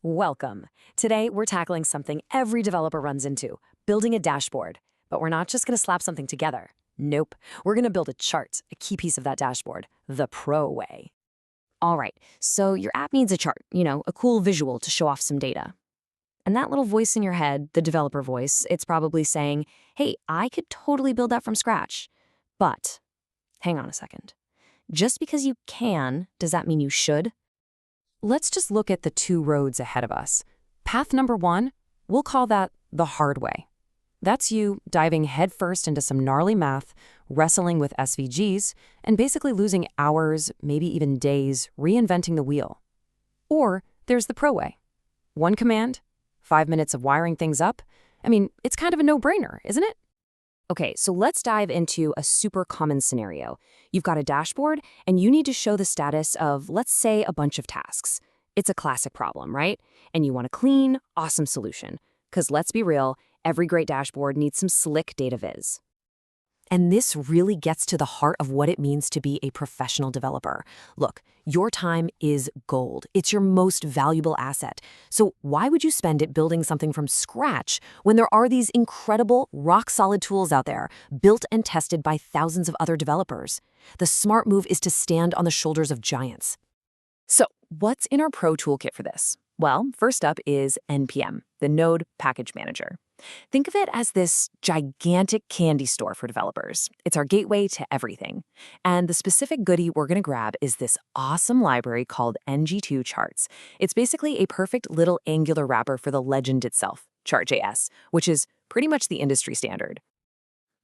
Welcome. Today, we're tackling something every developer runs into, building a dashboard. But we're not just going to slap something together. Nope. We're going to build a chart, a key piece of that dashboard, the pro way. All right, so your app needs a chart, a cool visual to show off some data. And that little voice in your head, the developer voice, it's probably saying, hey, I could totally build that from scratch. But hang on a second. Just because you can, does that mean you should? Let's just look at the two roads ahead of us. Path number one, we'll call that the hard way. That's you diving headfirst into some gnarly math, wrestling with SVGs, and basically losing hours, maybe even days, reinventing the wheel. Or there's the pro way. One command, 5 minutes of wiring things up. I mean, it's kind of a no-brainer, isn't it? Okay, so let's dive into a super common scenario. You've got a dashboard, and you need to show the status of, let's say, a bunch of tasks. It's a classic problem, right? And you want a clean, awesome solution. Because let's be real, every great dashboard needs some slick data viz. And this really gets to the heart of what it means to be a professional developer. Look, your time is gold. It's your most valuable asset. So why would you spend it building something from scratch when there are these incredible, rock-solid tools out there, built and tested by thousands of other developers? The smart move is to stand on the shoulders of giants. So what's in our Pro Toolkit for this? Well, first up is NPM, the Node Package Manager. Think of it as this gigantic candy store for developers. It's our gateway to everything. And the specific goodie we're going to grab is this awesome library called NG2 Charts. It's basically a perfect little Angular wrapper for the legend itself, Chart.js, which is pretty much the industry standard.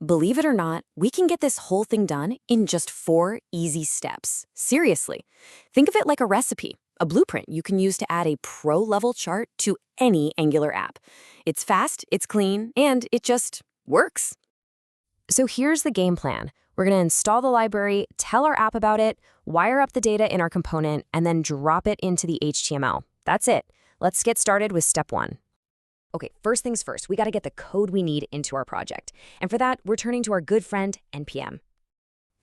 Believe it or not, we can get this whole thing done in just 4 easy steps. Seriously. Think of it like a recipe, a blueprint you can use to add a pro-level chart to any Angular app. It's fast, it's clean, and it just works. So here's the game plan. We're going to install the library, tell our app about it, wire up the data in our component, and then drop it into the HTML. That's it. Let's get started with step 1. Okay, first things first, we got to get the code we need into our project. And for that, we're turning to our good friend, NPM.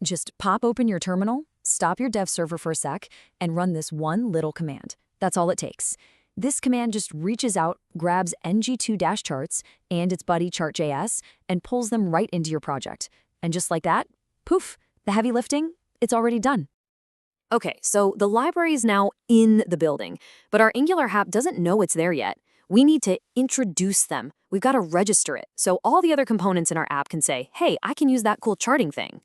Just pop open your terminal, stop your dev server for a sec, and run this one little command. That's all it takes. This command just reaches out, grabs ng2-charts and its buddy Chart.js, and pulls them right into your project. And just like that, poof, the heavy lifting, it's already done. Okay, so the library is now in the building, but our Angular app doesn't know it's there yet. We need to introduce them. We've got to register it, so all the other components in our app can say, hey, I can use that cool charting thing.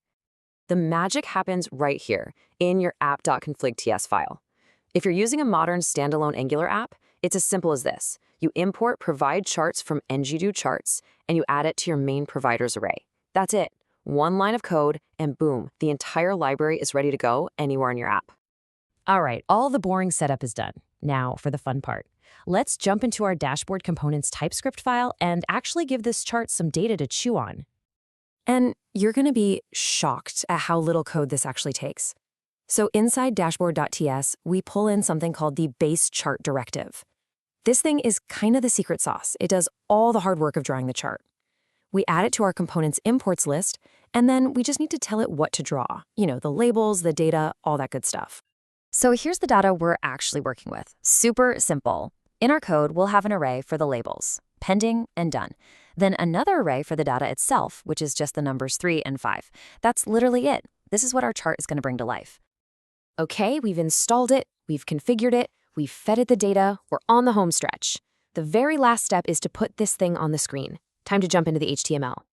The magic happens right here in your app.config.ts file. If you're using a modern standalone Angular app, it's as simple as this. You import provide charts from ng2 charts, and you add it to your main providers array. That's it. One line of code, and boom, the entire library is ready to go anywhere in your app. All right, all the boring setup is done. Now for the fun part. Let's jump into our dashboard components TypeScript file and actually give this chart some data to chew on. And you're going to be shocked at how little code this actually takes. So inside dashboard.ts, we pull in something called the base chart directive. This thing is kind of the secret sauce. It does all the hard work of drawing the chart. We add it to our components imports list, and then we just need to tell it what to draw. The labels, the data, all that good stuff. So here's the data we're actually working with. Super simple. In our code, we'll have an array for the labels, pending and done. Then another array for the data itself, which is just the numbers 3 and 5. That's literally it. This is what our chart is going to bring to life. Okay, we've installed it, we've configured it, we've fed it the data, we're on the home stretch. The very last step is to put this thing on the screen. Time to jump into the HTML.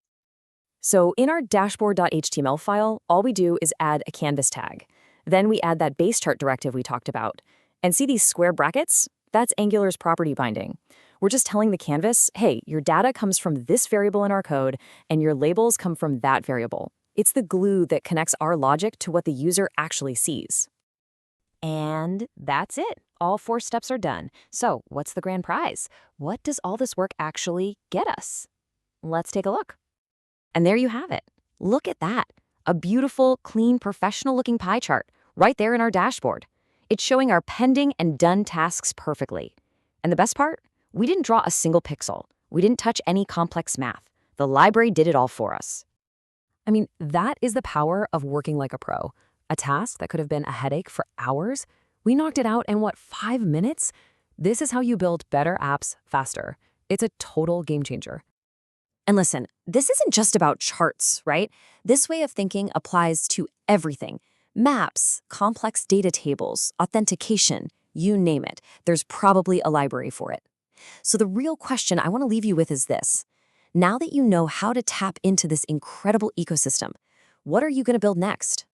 So in our dashboard.html file, all we do is add a canvas tag. Then we add that base chart directive we talked about. And see these square brackets? That's Angular's property binding. We're just telling the canvas, hey, your data comes from this variable in our code, and your labels come from that variable. It's the glue that connects our logic to what the user actually sees. And that's it. All 4 steps are done. So what's the grand prize? What does all this work actually get us? Let's take a look. And there you have it. Look at that. A beautiful, clean, professional-looking pie chart right there in our dashboard. It's showing our pending and done tasks perfectly. And the best part? We didn't draw a single pixel. We didn't touch any complex math. The library did it all for us. I mean, that is the power of working like a pro. A task that could have been a headache for hours, we knocked it out in 5 minutes? This is how you build better apps faster. It's a total game changer. And listen, this isn't just about charts, right? This way of thinking applies to everything. Maps, complex data tables, authentication, you name it. There's probably a library for it. So the real question I want to leave you with is this. Now that you know how to tap into this incredible ecosystem, what are you going to build next?